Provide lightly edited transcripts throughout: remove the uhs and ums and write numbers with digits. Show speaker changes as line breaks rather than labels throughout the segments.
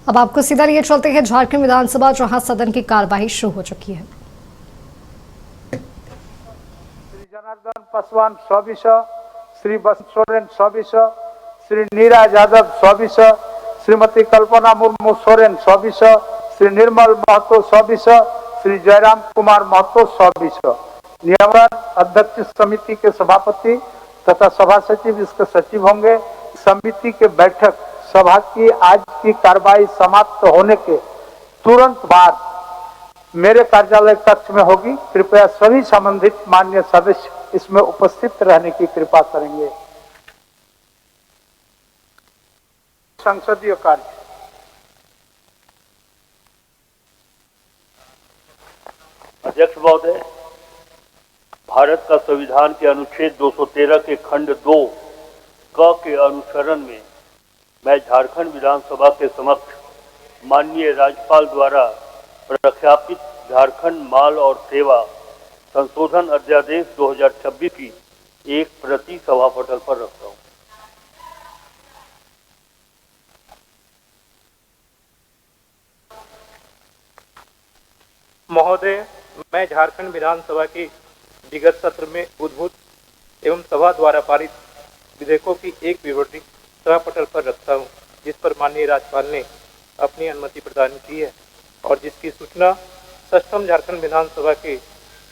अब आपको सीधा लिए चलते हैं झारखंड विधानसभा, जहां सदन की कार्यवाही शुरू हो चुकी है।
श्री जनार्दन पासवान 24, श्री बसंत सोरेन 24, श्री नीरज यादव 24, श्रीमती कल्पना मुर्मू सोरेन 24, श्री निर्मल महतो 24, श्री जयराम कुमार महतो 24। नियमन अध्यक्ष समिति के सभापति तथा सभा सचिव इसके सचिव होंगे। समिति के बैठक सभा की आज की कार्यवाही समाप्त होने के तुरंत बाद मेरे कार्यालय कक्ष में होगी। कृपया सभी संबंधित माननीय सदस्य इसमें उपस्थित रहने की कृपा करेंगे। संसदीय कार्य।
अध्यक्ष महोदय, भारत का संविधान के अनुच्छेद 213 के खंड 2 क के अनुसरण में मैं झारखंड विधानसभा के समक्ष माननीय राज्यपाल द्वारा प्रख्यापित झारखंड माल और सेवा संशोधन अध्यादेश 2026 की एक प्रति सभा पटल पर रखता हूं।
महोदय, मैं झारखंड विधानसभा की विगत सत्र में उद्भूत एवं सभा द्वारा पारित विधेयकों की एक विवरणी सभा पटल पर रखता हूं, जिस पर माननीय राज्यपाल ने अपनी अनुमति प्रदान की है और जिसकी सूचना षष्ठम झारखंड विधानसभा के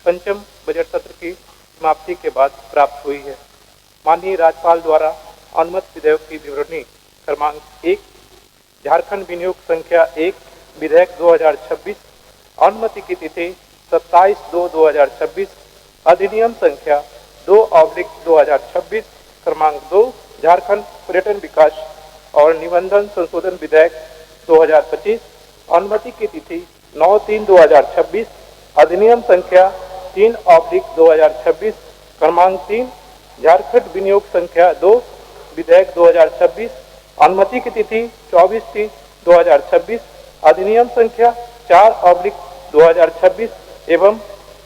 पंचम बजट सत्र की समाप्ति के बाद प्राप्त हुई है। माननीय राज्यपाल द्वारा अनुमत विधेयक की विवरणी क्रमांक 1, झारखंड विनियोग संख्या 1 विधेयक 2026, अनुमति की तिथि 27/2/2026, अधिनियम संख्या 2/2026, क्रमांक 2, झारखंड पर्यटन विकास और निबंधन संशोधन विधेयक 2025, अनुमति की तिथि 9/3/2026, अधिनियम संख्या 3/2026, क्रमांक 3, झारखंड विनियोग संख्या 2 विधेयक 2026, अनुमति की तिथि 24/3/2026, अधिनियम संख्या 4/2026 एवं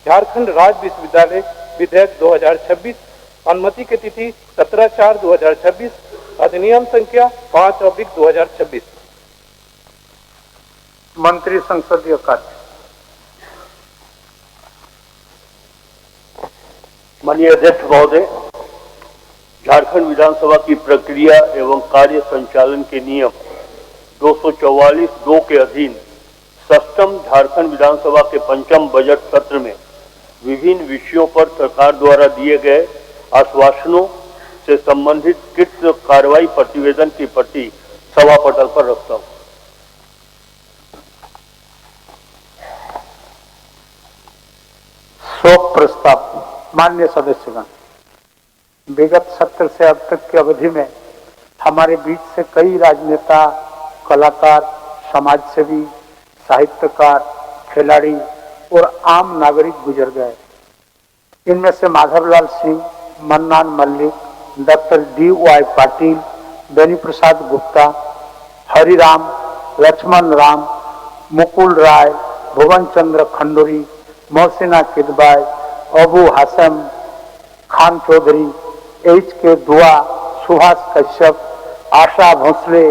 झारखंड राज्य विश्वविद्यालय विधेयक 2026, अनुमति की तिथि 17/4/2026, अधिनियम संख्या 5/2026।
मंत्री संसदीय कार्य।
माननीय अध्यक्ष महोदय, झारखंड विधानसभा की प्रक्रिया एवं कार्य संचालन के नियम 244(2) के अधीन षष्ठम झारखंड विधानसभा के पंचम बजट सत्र में विभिन्न विषयों पर सरकार द्वारा दिए गए आश्वासनों से संबंधित कृत कार्रवाई प्रतिवेदन की प्रति सभा पटल पर रखता हूं।
शोक प्रस्ताव। माननीय सदस्यगण, विगत सत्र से अब तक की अवधि में हमारे बीच से कई राजनेता, कलाकार, समाजसेवी, साहित्यकार, खिलाड़ी और आम नागरिक गुजर गए। इनमें से Madhavlal Singh, Mannan Mallick, doctor D.Y. Patil, Beni Prasad Gupta, Hariram, Lakshman Ram, Mukul Roy, Bhuvan Chandra Khanduri, Mohsina Kidwai, Abu Hasem Khan Chowdhury, H.K. Dua, Subhash Kashyap, Asha Bhosle,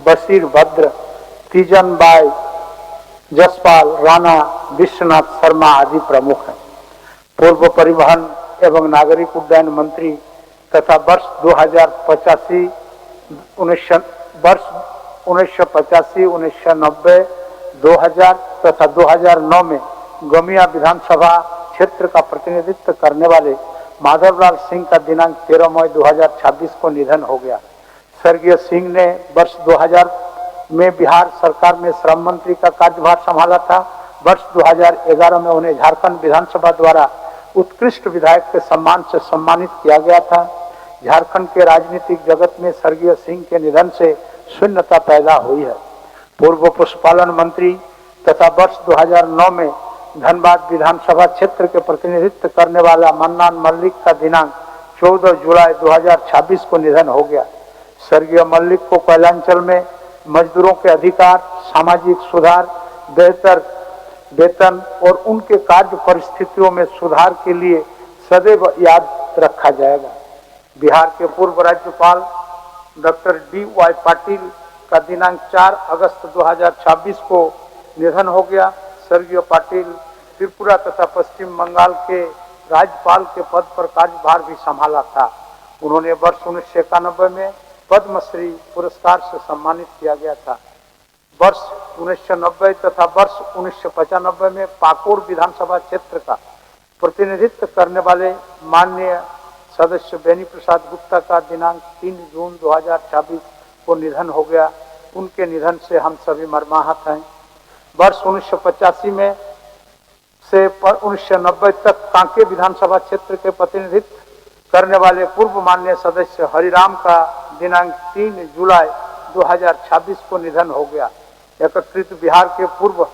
Bashir Bhadra, Teejan Bai, Jaspal Rana, Vishwanath Sharma आदि प्रमुख हैं। पूर्व परिवहन एवं नागरिक उड्डयन मंत्री तथा वर्ष 1985, 1990, 2000 तथा 2009 में गमिया विधानसभा क्षेत्र का प्रतिनिधित्व करने वाले माधवलाल सिंह का दिनांक 13 मई 2026 को निधन हो गया। स्वर्गीय सिंह ने वर्ष 2000 में बिहार सरकार में श्रम मंत्री का कार्यभार संभाला था। वर्ष 2011 में उन्हें झारखंड विधानसभा द्वारा उत्कृष्ट विधायक के सम्मान से सम्मानित किया गया था। झारखंड के राजनीतिक जगत में स्वर्गीय सिंह के निधन से शून्यता पैदा हुई है। पूर्व पशुपालन मंत्री तथा वर्ष 2009 में धनबाद विधानसभा क्षेत्र के प्रतिनिधित्व करने वाला मन्नान मल्लिक का दिनांक 14 जुलाई 2026 को निधन हो गया। स्वर्गीय मल्लिक को कोयलांचल में मजदूरों के अधिकार, सामाजिक सुधार, बेहतर वेतन और उनके कार्य परिस्थितियों में सुधार के लिए सदैव याद रखा जाएगा। बिहार के पूर्व राज्यपाल डॉक्टर D.Y. पाटिल का दिनांक 4 अगस्त 2026 को निधन हो गया। स्वर्गीय पाटिल त्रिपुरा तथा पश्चिम बंगाल के राज्यपाल के पद पर कार्यभार भी संभाला था। उन्होंने वर्ष 1991 में पद्मश्री पुरस्कार से सम्मानित किया गया था। वर्ष 1990 तथा वर्ष 1995 में पाकुड़ विधानसभा क्षेत्र का प्रतिनिधित्व करने वाले माननीय सदस्य बेनी प्रसाद गुप्ता का दिनांक 3 जून 2026 को निधन हो गया। उनके निधन से हम सभी मर्माहत हैं। वर्ष 1985 में से 1990 तक कांके विधानसभा क्षेत्र के प्रतिनिधित्व करने वाले पूर्व माननीय सदस्य हरिराम का दिनांक 3 जुलाई 2026 को निधन हो गया। एकीकृत बिहार के पूर्व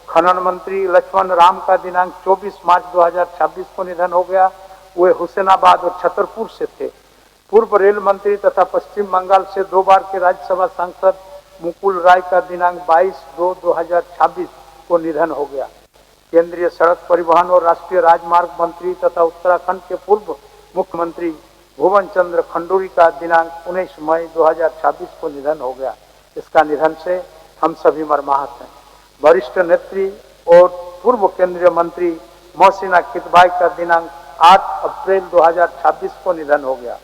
खनन मंत्री लक्ष्मण राम का दिनांक 24 मार्च 2026 को निधन हो गया। वे हुसैनाबाद और छतरपुर से थे। पूर्व रेल मंत्री तथा पश्चिम बंगाल से 2 बार के राज्यसभा सांसद मुकुल राय का दिनांक 22/2/2026 को निधन हो गया। केंद्रीय सड़क परिवहन और राष्ट्रीय राजमार्ग मंत्री तथा उत्तराखंड के पूर्व मुख्यमंत्री भुवन चंद्र खंडूरी का दिनांक 19 मई 2026 को निधन हो गया। इसका निधन से हम सभी मर्माहत हैं। वरिष्ठ नेत्री और पूर्व केंद्रीय मंत्री मोहसिना किदवाई का दिनांक 8 अप्रैल 2026 को निधन हो गया।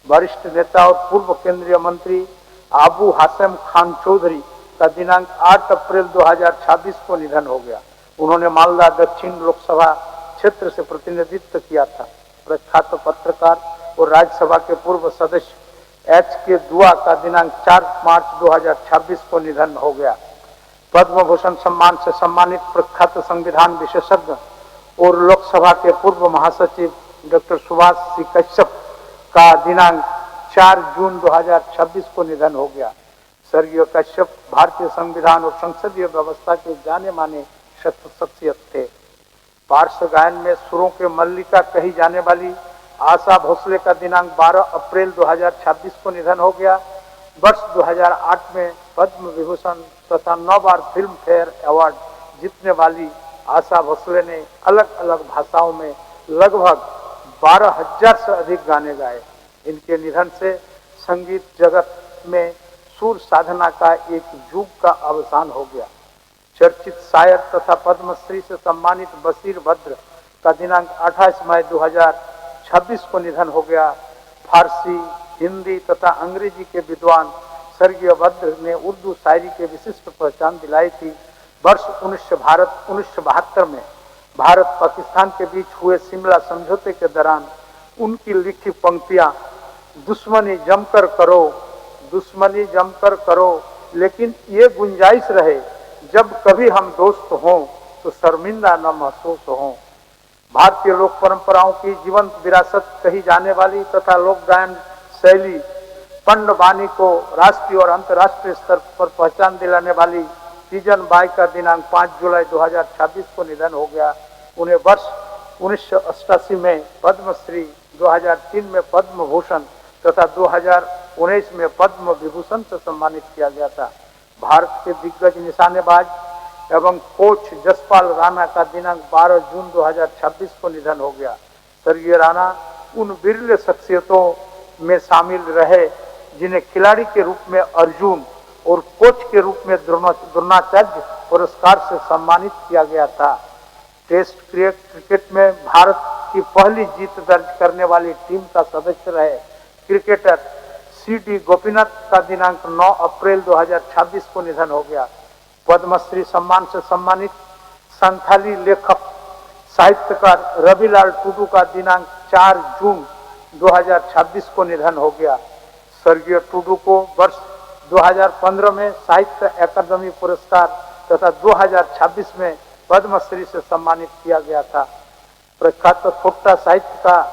वरिष्ठ नेता और पूर्व केंद्रीय मंत्री आबू हाशिम खान चौधरी का दिनांक 8 अप्रैल 2026 को निधन हो गया। उन्होंने मालदा दक्षिण लोकसभा क्षेत्र से प्रतिनिधित्व किया था। प्रख्यात पत्रकार और राज्यसभा के पूर्व सदस्य HK दुआ का दिनांक 4 मार्च 2026 को निधन हो गया। पद्म भूषण सम्मान से सम्मानित प्रख्यात संविधान विशेषज्ञ और लोकसभा के पूर्व महासचिव डॉक्टर सुभाष सी कश्यप का दिनांक 4 जून 2026 को निधन हो गया। स्वर्गीय कश्यप भारतीय संविधान और संसदीय व्यवस्था के जाने माने शख्सियत थे। पार्श्व गायन में सुरों के मल्लिका कही जाने वाली आशा भोसले का दिनांक 12 अप्रैल 2026 को निधन हो गया। वर्ष 2008 में पद्म विभूषण तथा 9 बार फिल्म फेयर अवार्ड जीतने वाली आशा भोसले ने अलग अलग भाषाओं में लगभग 12,000 से अधिक गाने गाए। इनके निधन से संगीत जगत में सुर साधना का एक युग का अवसान हो गया। चर्चित शायर तथा पद्मश्री से सम्मानित बशीर बद्र का दिनांक 28 मई 2026 को निधन हो गया। फारसी, हिंदी तथा अंग्रेजी के विद्वान स्वर्गीय बद्र ने उर्दू शायरी के विशिष्ट पहचान दिलाई थी। वर्ष 1972 में भारत पाकिस्तान के बीच हुए शिमला समझौते के दौरान उनकी लिखी पंक्तियां दुश्मनी जमकर करो, लेकिन ये गुंजाइश रहे जब कभी हम दोस्त हों तो शर्मिंदा न महसूस हों। भारतीय लोक परंपराओं की जीवंत विरासत कही जाने वाली तथा लोक गायन शैली पंड बानी को राष्ट्रीय और अंतर्राष्ट्रीय स्तर पर पहचान दिलाने वाली तीजन बाई का दिनांक 5 जुलाई 2026 को निधन हो गया। उन्हें वर्ष 1988 में पद्मश्री, 2003 में पद्म भूषण तथा 2019 में पद्म विभूषण से सम्मानित किया गया था। भारत के दिग्गज निशानेबाज एवं कोच जसपाल राणा का दिनांक 12 जून 2026 को निधन हो गया। स्वर्गीय राणा उन विरले शख्सियतों में शामिल रहे जिन्हें खिलाड़ी के रूप में अर्जुन और कोच के रूप में द्रोणाचार्य पुरस्कार से सम्मानित किया गया था। टेस्ट क्रिकेट में भारत की पहली जीत दर्ज करने वाली टीम का सदस्य रहे क्रिकेटर CD गोपीनाथ का दिनांक 9 अप्रैल 2026 को निधन हो गया। पद्मश्री सम्मान से सम्मानित संथाली लेखक साहित्यकार रविलाल टुडू का दिनांक 4 जून 2026 को निधन हो गया। स्वर्गीय टुडू को वर्ष 2015 में साहित्य अकादमी पुरस्कार तथा 2026 में पद्मश्री से सम्मानित किया गया था। प्रख्यात थोट्टा साहित्यकार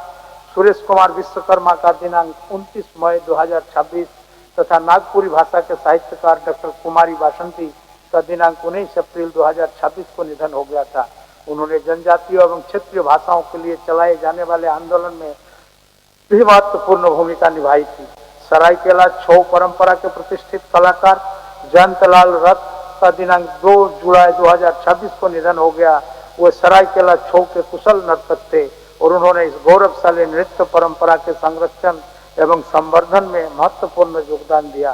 सुरेश कुमार विश्वकर्मा का दिनांक 29 मई 2026 तथा नागपुरी भाषा के साहित्यकार डॉक्टर कुमारी वासंती का दिनांक 19 अप्रैल 2026 को निधन हो गया था। उन्होंने जनजातीय एवं क्षेत्रीय भाषाओं के लिए चलाए जाने वाले आंदोलन में भी महत्वपूर्ण भूमिका निभाई थी। सरायकेला छऊ परंपरा के प्रतिष्ठित कलाकार जयंतलाल रथ का दिनांक 2 जुलाई 2026 को निधन हो गया। वे सरायकेला छऊ के कुशल नर्तक थे और उन्होंने इस गौरवशाली नृत्य परंपरा के संरक्षण एवं संवर्धन में महत्वपूर्ण योगदान दिया।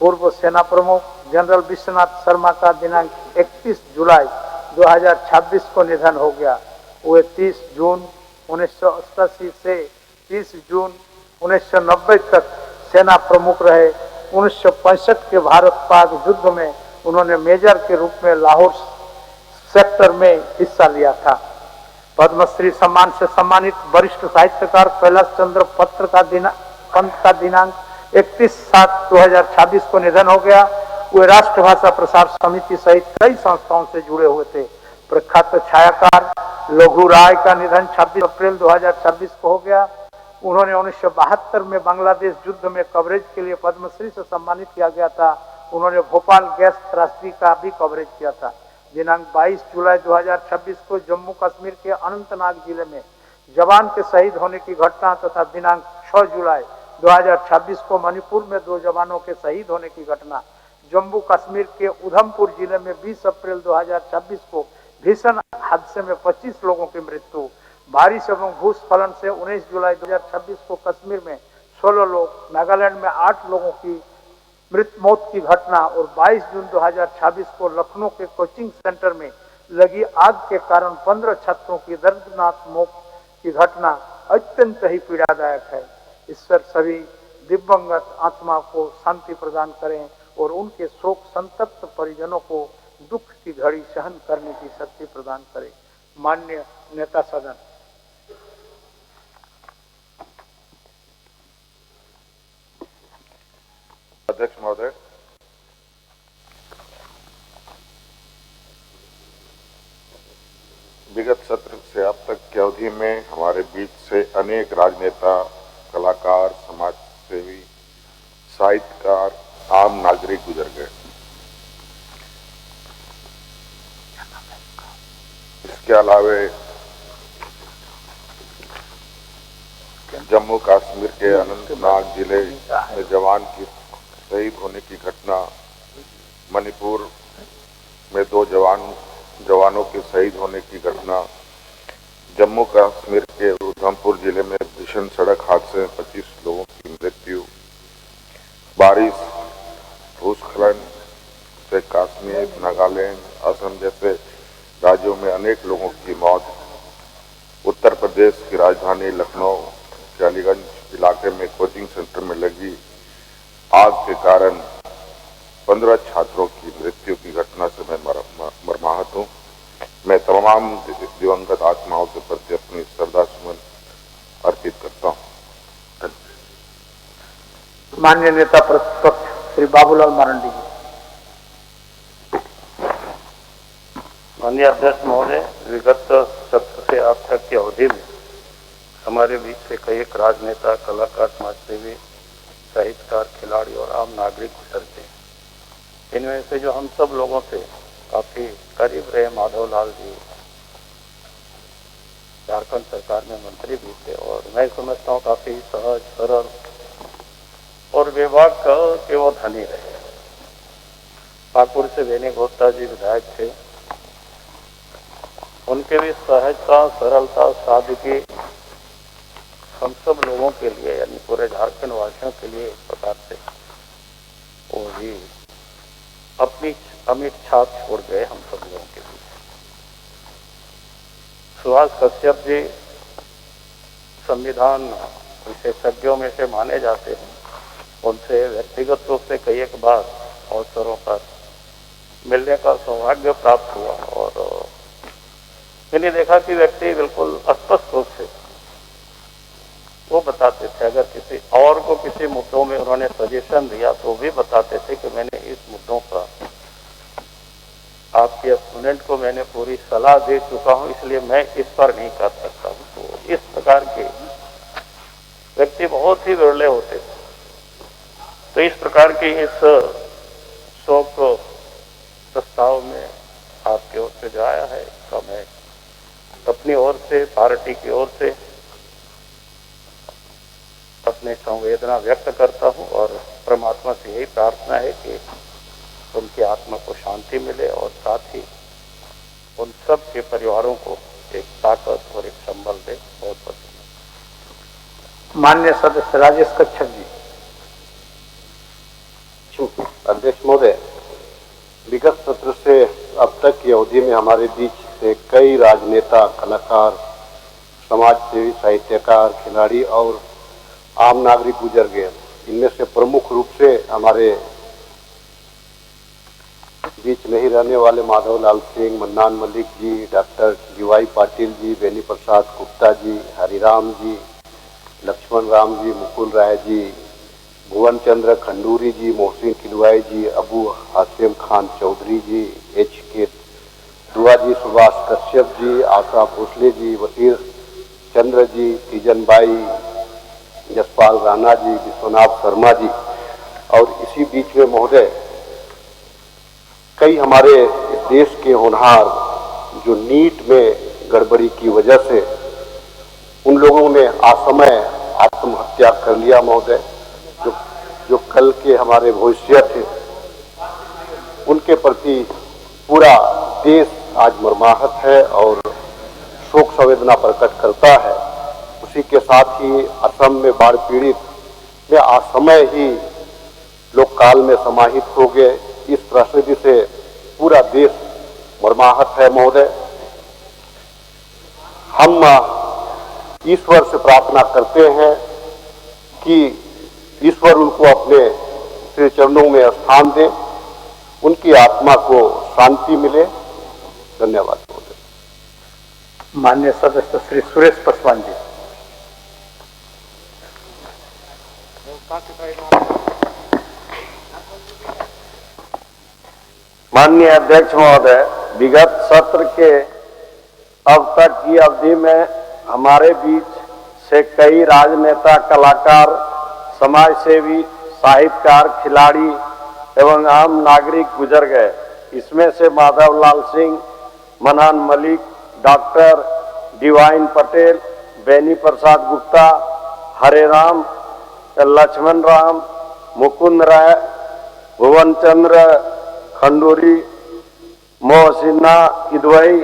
पूर्व सेना प्रमुख जनरल विश्वनाथ शर्मा का दिनांक 31 जुलाई 2026 को निधन हो गया। वे 30 जून 1988 से 30 जून 1990 तक सेना प्रमुख रहे। 1965 के भारत पाक युद्ध में उन्होंने मेजर के रूप में लाहौर सेक्टर में हिस्सा लिया था। पद्मश्री सम्मान से सम्मानित वरिष्ठ साहित्यकार कैलाश चंद्र पंत का दिनांक 31/7/2026 को निधन हो गया। वे राष्ट्रभाषा प्रसार समिति सहित कई संस्थाओं से जुड़े हुए थे। प्रख्यात छायाकार लघु राय का निधन 26 अप्रैल 2026 को हो गया। उन्होंने 1972 में बांग्लादेश युद्ध में कवरेज के लिए पद्मश्री से सम्मानित किया गया था। उन्होंने भोपाल गैस त्रासदी का भी कवरेज किया था। दिनांक 22 जुलाई 2026 को जम्मू कश्मीर के अनंतनाग जिले में जवान के शहीद होने की घटना तथा दिनांक 6 जुलाई 2026 को मणिपुर में 2 जवानों के शहीद होने की घटना। जम्मू कश्मीर के उधमपुर जिले में 20 अप्रैल 2026 को भीषण हादसे में 25 लोगों की मृत्यु। बारिश एवं भूस्खलन से 19 जुलाई 2026 को कश्मीर में 16 लोग, नागालैंड में 8 लोगों की मौत की घटना और 22 जून 2026 को लखनऊ के कोचिंग सेंटर में लगी आग के कारण 15 छात्रों की दर्दनाक मौत की घटना अत्यंत ही पीड़ादायक है। ईश्वर सभी दिव्यंगत आत्मा को शांति प्रदान करें और उनके शोक संतप्त परिजनों को दुख की घड़ी सहन करने की शक्ति प्रदान करें। माननीय नेता सदन,
अध्यक्ष महोदय, विगत सत्र से अब तक की अवधि में हमारे बीच से अनेक राजनेता, कलाकार, समाज सेवी, साहित्यकार, आम नागरिक गुजर गए। इसके अलावे जम्मू कश्मीर के अनंतनाग जिले में जवान की शहीद होने की घटना, मणिपुर में 2 जवानों के शहीद होने की घटना, जम्मू कश्मीर के उधमपुर जिले में भीषण सड़क हादसे में 25 लोगों की मृत्यु, बारिश, भूस्खलन से कश्मीर, नागालैंड, असम जैसे राज्यों में अनेक लोगों की मौत, उत्तर प्रदेश की राजधानी लखनऊ के अलीगंज इलाके में कोचिंग सेंटर में लगी आग के कारण 15 छात्रों की मृत्यु की घटना से मैं मर्माहत हूँ। मैं तमाम दिवंगत आत्माओं के प्रति अपनी श्रद्धा सुमन अर्पित करता हूँ।
माननीय नेता प्रतिपक्ष श्री बाबूलाल मरांडी जी।
माननीय अध्यक्ष महोदय, विगत सत्र से अब तक की अवधि में हमारे बीच से कई एक राजनेता, कलाकार, समाजसेवी, साहित्यकार, खिलाड़ी और आम नागरिक गुजरते हैं। इनमें से जो हम सब लोगों से काफी करीब रहे, माधवलाल जी झारखंड सरकार में मंत्री भी थे और मैं समझता हूँ काफी सहज, सरल और विभाग के वो धनी रहे। पाकुड़ से वेनी गुप्ता जी विधायक थे, उनके भी सहजता, सरलता, सादगी हम सब लोगों के लिए यानी पूरे झारखंड वासियों के लिए एक प्रकार से वो भी अपनी अमिट छाप छोड़ गए हम सब लोगों के बीच। सुभाष कश्यप जी संविधान विशेषज्ञों में से माने जाते हैं। उनसे व्यक्तिगत रूप से कई एक बार अवसरों पर मिलने का सौभाग्य प्राप्त हुआ और मैंने देखा कि व्यक्ति बिल्कुल स्पष्ट रूप से वो बताते थे, अगर किसी और को किसी मुद्दों में उन्होंने सजेशन दिया तो भी बताते थे कि मैंने इस मुद्दों पर आपके अपोनेंट को मैंने पूरी सलाह दे चुका हूं, इसलिए मैं इस पर नहीं कर सकता हूं। तो इस प्रकार के व्यक्ति बहुत ही विरले होते थे। तो इस प्रकार की इस शोक प्रस्ताव में आपकी ओर से जो आया है, इसका मैं अपनी ओर से, पार्टी की ओर से अपनी संवेदना व्यक्त करता हूं और परमात्मा से यही प्रार्थना है कि उनकी आत्मा को शांति मिले और साथ ही उन सब के परिवारों को एक ताकत और एक संबल दे। बहुत बहुत
माननीय सदस्य राजेश कच्छप जी।
अध्यक्ष महोदय, विगत सत्र से अब तक की अवधि में हमारे बीच से कई राजनेता, कलाकार, समाज सेवी, साहित्यकार, खिलाड़ी और आम नागरिक गुजर गए। इनमें से प्रमुख रूप से हमारे बीच नहीं रहने वाले माधवलाल सिंह, मन्नान मलिक जी, डॉक्टर DY पाटिल जी, बेनी प्रसाद गुप्ता जी, हरिराम जी, लक्ष्मण राम जी, मुकुल राय जी, भुवन चंद्र खंडूरी जी, मोहसिन किलवाई जी, अबू हाशिम खान चौधरी जी, HK दुआ जी, सुभाष कश्यप जी, आशा भोसले जी, वसीर चंद्र जी, तीजन बाई, जसपाल राणा जी, विश्वनाथ शर्मा जी। और इसी बीच में महोदय कई हमारे देश के होनहार जो नीट में गड़बड़ी की वजह से उन लोगों ने असमय आत्महत्या कर लिया महोदय, जो कल के हमारे भविष्य थे, उनके प्रति पूरा देश आज मर्माहत है और शोक संवेदना प्रकट करता है। उसी के साथ ही असम में बाढ़ पीड़ित में असमय ही लोग काल में समाहित हो गए। इस त्रासदी से पूरा देश मर्माहत है महोदय। हम ईश्वर से प्रार्थना करते हैं कि ईश्वर उनको अपने श्री चरणों में स्थान दे, उनकी आत्मा को शांति मिले। धन्यवाद महोदय।
माननीय सदस्य श्री सुरेश पासवान जी।
माननीय अध्यक्ष महोदय, विगत सत्र के अब तक की अवधि में हमारे बीच से कई राजनेता, कलाकार, समाज सेवी, साहित्यकार, खिलाड़ी एवं आम नागरिक गुजर गए। इसमें से Madhavlal Singh, Mannan Malik, doctor DY Patel, Beni Prasad Gupta, Hareram, Lakshman Ram, Mukund Roy, Bhuvan Chandra Khanduri, Mohsina Kidwai,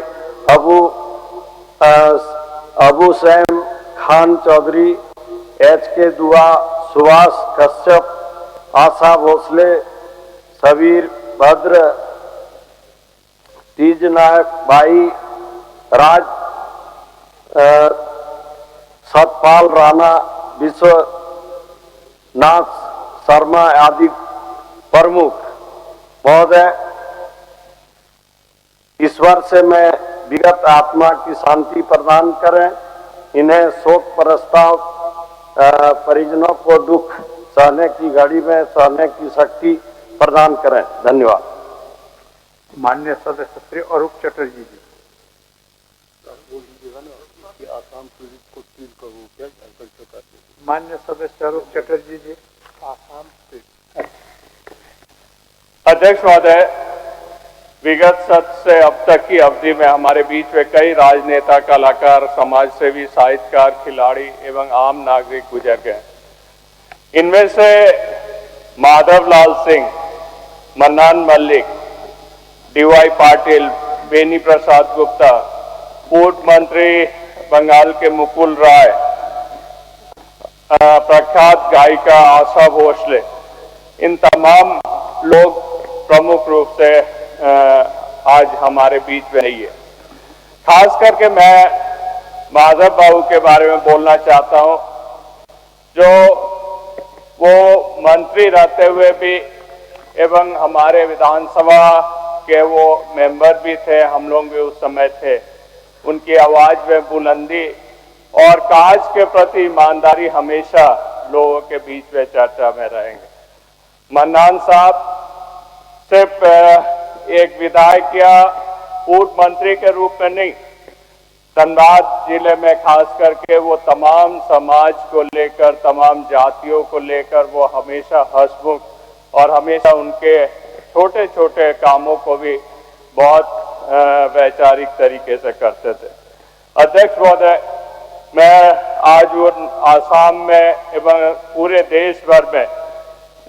Abu Saim Khan Chowdhury, HK Dua, Subhash Kashyap, Asha Bhosle, Sabir Bhadra, तीजनायक बाई, राज सतपाल राणा, विश्वनाथ शर्मा आदि प्रमुख। महोदय, ईश्वर से मैं विगत आत्मा की शांति प्रदान करें। इन्हें शोक प्रस्ताव परिजनों को दुख सहने की घड़ी में सहने की शक्ति प्रदान करें। धन्यवाद।
माननीय सदस्य श्री अरूप चटर्जी जी।
आसाम पीड़ित को 3 करोड़ क्या झारखंड सरकार देगी।
माननीय सदस्य अरूप चटर्जी जी।
आसाम पीड़ित। अध्यक्ष महोदय, विगत सत्र से अब तक की अवधि में हमारे बीच में कई राजनेता, कलाकार, समाज सेवी, साहित्यकार, खिलाड़ी एवं आम नागरिक गुजर गए। इनमें से माधवलाल सिंह, मन्नान मलिक, DY पाटिल, बेनी प्रसाद गुप्ता, पूर्व मंत्री बंगाल के मुकुल राय, प्रख्यात गायिका आशा भोसले, इन तमाम लोग प्रमुख रूप से आज हमारे बीच में नहीं है। खास करके मैं माधव बाबू के बारे में बोलना चाहता हूं, जो वो मंत्री रहते हुए भी एवं हमारे विधानसभा के वो मेंबर भी थे, हम लोग भी उस समय थे। उनकी आवाज में बुलंदी और काज के प्रति ईमानदारी हमेशा लोगों के बीच में चर्चा में रहेंगे। मन्नान साहब सिर्फ एक विधायक या पूर्व मंत्री के रूप में नहीं, धनबाद जिले में खास करके वो तमाम समाज को लेकर, तमाम जातियों को लेकर वो हमेशा हंसमुख और हमेशा उनके छोटे छोटे कामों को भी बहुत वैचारिक तरीके से करते थे। अध्यक्ष महोदय, मैं आज उन आसाम में एवं पूरे देश भर में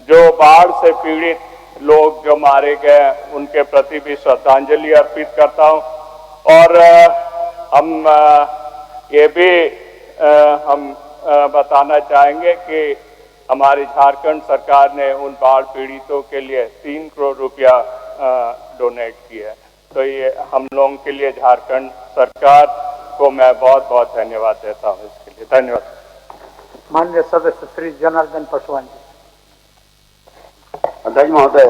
जो बाढ़ से पीड़ित लोग जो मारे गए उनके प्रति भी श्रद्धांजलि अर्पित करता हूं। और हम ये भी हम बताना चाहेंगे कि
हमारी झारखंड सरकार ने उन बाढ़ पीड़ितों के लिए 3 करोड़ रुपया डोनेट किया है। तो ये हम लोगों के लिए झारखंड सरकार को मैं बहुत बहुत धन्यवाद देता हूँ इसके लिए। धन्यवाद।
माननीय सदस्य श्री जनार्दन पासवान जी।
अध्यक्ष महोदय,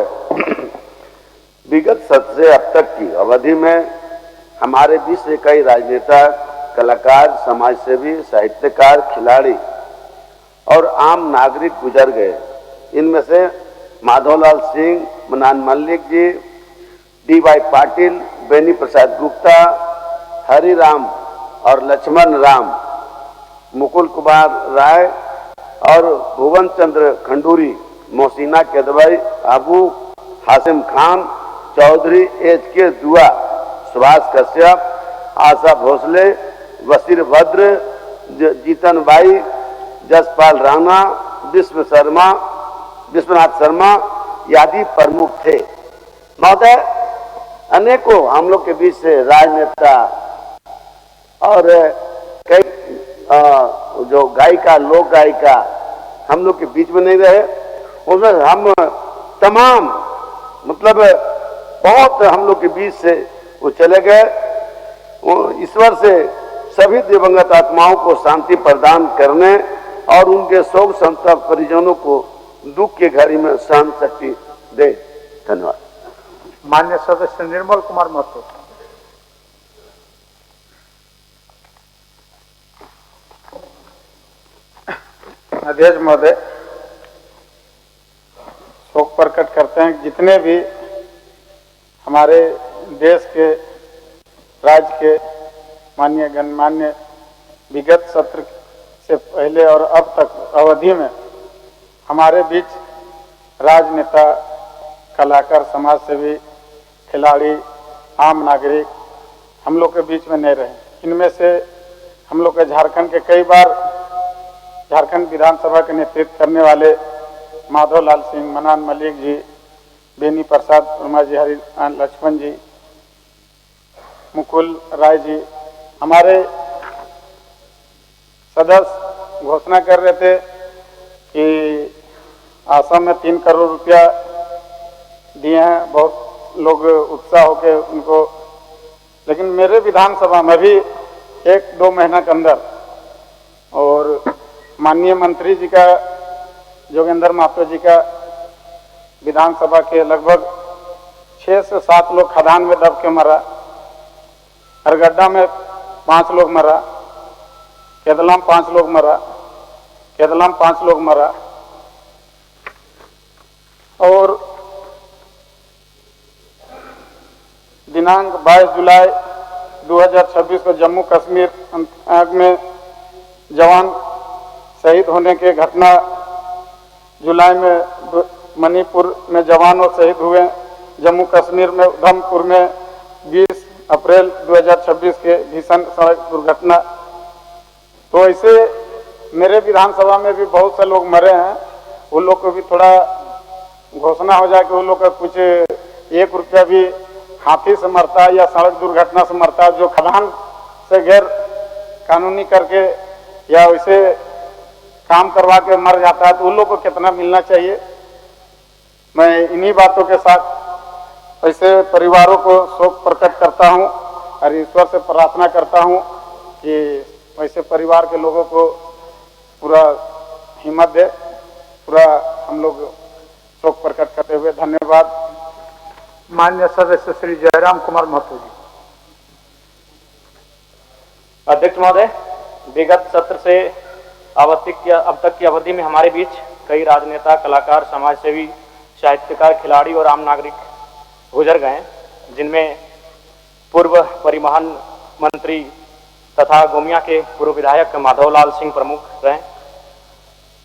विगत सत्र से अब तक की अवधि में हमारे बीच से कई राजनेता, कलाकार, समाजसेवी, साहित्यकार, खिलाड़ी और आम नागरिक गुजर गए। इनमें से माधवलाल सिंह, मन्नान मल्लिक जी, डी.वाई. पाटिल, बेनी प्रसाद गुप्ता, हरिराम और लक्ष्मण राम, मुकुल कुमार राय और भुवन चंद्र खंडूरी, मोहसिना केदवई, अबू हासिम खान, चौधरी एच.के. दुआ, सुभाष कश्यप, आशा भोसले, वसीर भद्र, जीतन बाई, जसपाल राणा, विश्वनाथ शर्मा आदि प्रमुख थे। महोदय, अनेकों हम लोग के बीच से राजनेता और कई जो गायिका, लोक गायिका हम लोग के बीच में नहीं रहे। उसमें हम तमाम मतलब बहुत हम लोग के बीच से वो चले गए। ईश्वर से सभी दिवंगत आत्माओं को शांति प्रदान करने और उनके शोक संतप्त परिजनों को दुख के घड़ी में सहन शक्ति दे। धन्यवाद।
माननीय सदस्य निर्मल कुमार महतो।
अध्यक्ष महोदय, शोक प्रकट करते हैं जितने भी हमारे देश के, राज्य के माननीय गणमान्य विगत सत्र से पहले और अब तक अवधि में हमारे बीच राजनेता, कलाकार, समाजसेवी, खिलाड़ी, आम नागरिक हम लोग के बीच में नहीं रहे। इनमें से हम लोग के झारखंड के कई बार झारखंड विधानसभा के नेतृत्व करने वाले माधवलाल सिंह, मन्नान मल्लिक जी, बेनी प्रसाद वर्मा जी, हरि लक्ष्मण जी, मुकुल राय जी, हमारे सदस्य घोषणा कर रहे थे कि आसाम में 3 करोड़ रुपया दिए हैं। बहुत लोग उत्साह होकर उनको, लेकिन मेरे विधानसभा में भी 1-2 महीना के अंदर और माननीय मंत्री जी का, जोगेंद्र महतो जी का, विधानसभा के लगभग 6 से 7 लोग खदान में दब के मरा, हरगड्डा में 5 लोग मरा, केदलाम 5 लोग मरा, केदलाम 5 लोग मरा। और दिनांक 22 जुलाई 2026 को जम्मू कश्मीर में जवान शहीद होने के घटना, जुलाई में मणिपुर में जवान शहीद हुए, जम्मू कश्मीर में उधमपुर में 20 अप्रैल 2026 के भीषण सड़क दुर्घटना। तो ऐसे मेरे विधानसभा में भी बहुत से लोग मरे हैं। उन लोग को भी थोड़ा घोषणा हो जाए कि उन लोग का कुछ 1 रुपया भी हाथी से मरता है या सड़क दुर्घटना से मरता है, जो खदान से गैर कानूनी करके या वैसे काम करवा के मर जाता है, तो उन लोग को कितना मिलना चाहिए। मैं इन्हीं बातों के साथ ऐसे परिवारों को शोक प्रकट करता हूं और ईश्वर से प्रार्थना करता हूं कि वैसे परिवार के लोगों को पूरा हिम्मत दे। पूरा हम लोग शोक प्रकट करते हुए धन्यवाद।
माननीय सदस्य श्री जयराम कुमार महतो जी।
अध्यक्ष महोदय, विगत सत्र से अब तक की अवधि में हमारे बीच कई राजनेता, कलाकार, समाजसेवी, साहित्यकार, खिलाड़ी और आम नागरिक गुजर गए, जिनमें पूर्व परिवहन मंत्री तथा गोमिया के पूर्व विधायक माधवलाल सिंह प्रमुख रहे,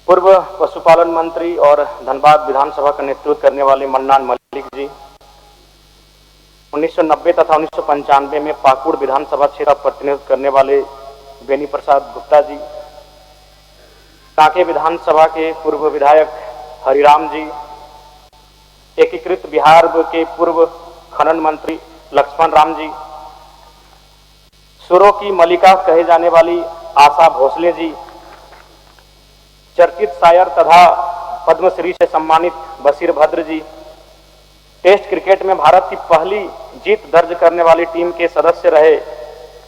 पूर्व पशुपालन मंत्री और धनबाद विधानसभा का नेतृत्व करने वाले मन्नान मल्लिक जी, 1990 तथा 1995 में पाकुड़ विधानसभा क्षेत्र का प्रतिनिधित्व करने वाले बेनी प्रसाद गुप्ता जी, कांके विधानसभा के पूर्व विधायक हरिराम जी, एकीकृत बिहार के पूर्व खनन मंत्री लक्ष्मण राम जी, सुरों की मलिका कहे जाने वाली आशा भोसले जी, चर्चित शायर तथा पद्मश्री से सम्मानित बशीर भद्र जी, टेस्ट क्रिकेट में भारत की पहली जीत दर्ज करने वाली टीम के सदस्य रहे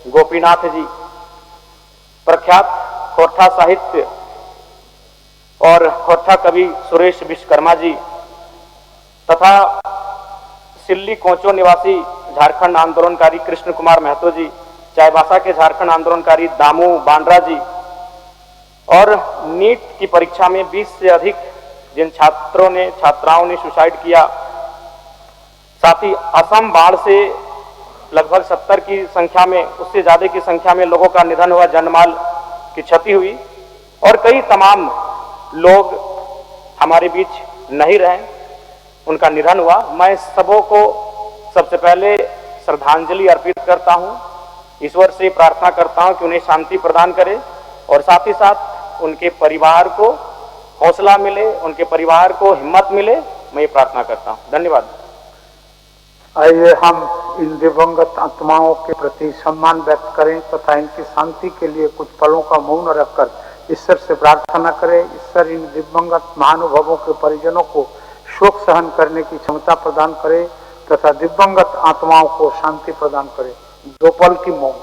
गोपीनाथ जी, प्रख्यात खोरठा साहित्य और खोरठा कवि सुरेश विश्वकर्मा जी तथा सिल्ली कोचो निवासी झारखंड आंदोलनकारी कृष्ण कुमार महतो जी, चाईबासा के झारखंड आंदोलनकारी दामू बांड्रा जी और नीट की परीक्षा में 20 से अधिक जिन छात्राओं ने सुसाइड किया, साथ ही असम बाढ़ से लगभग 70 की संख्या में, उससे ज्यादा की संख्या में लोगों का निधन हुआ, जानमाल की क्षति हुई और कई तमाम लोग हमारे बीच नहीं रहे, उनका निधन हुआ। मैं सबों को सबसे पहले श्रद्धांजलि अर्पित करता हूं, ईश्वर से प्रार्थना करता हूं कि उन्हें शांति प्रदान करे और साथ ही साथ उनके परिवार को हौसला मिले, उनके परिवार को हिम्मत मिले, मैं ये प्रार्थना करता हूं। धन्यवाद।
आइए हम इन दिवंगत आत्माओं के प्रति सम्मान व्यक्त करें तथा इनकी शांति के लिए कुछ पलों का मौन रखकर ईश्वर से प्रार्थना करें। ईश्वर इन दिवंगत महानुभावों के परिजनों को शोक सहन करने की क्षमता प्रदान करे तथा दिवंगत आत्माओं को शांति प्रदान करे। 2 पल की मौन।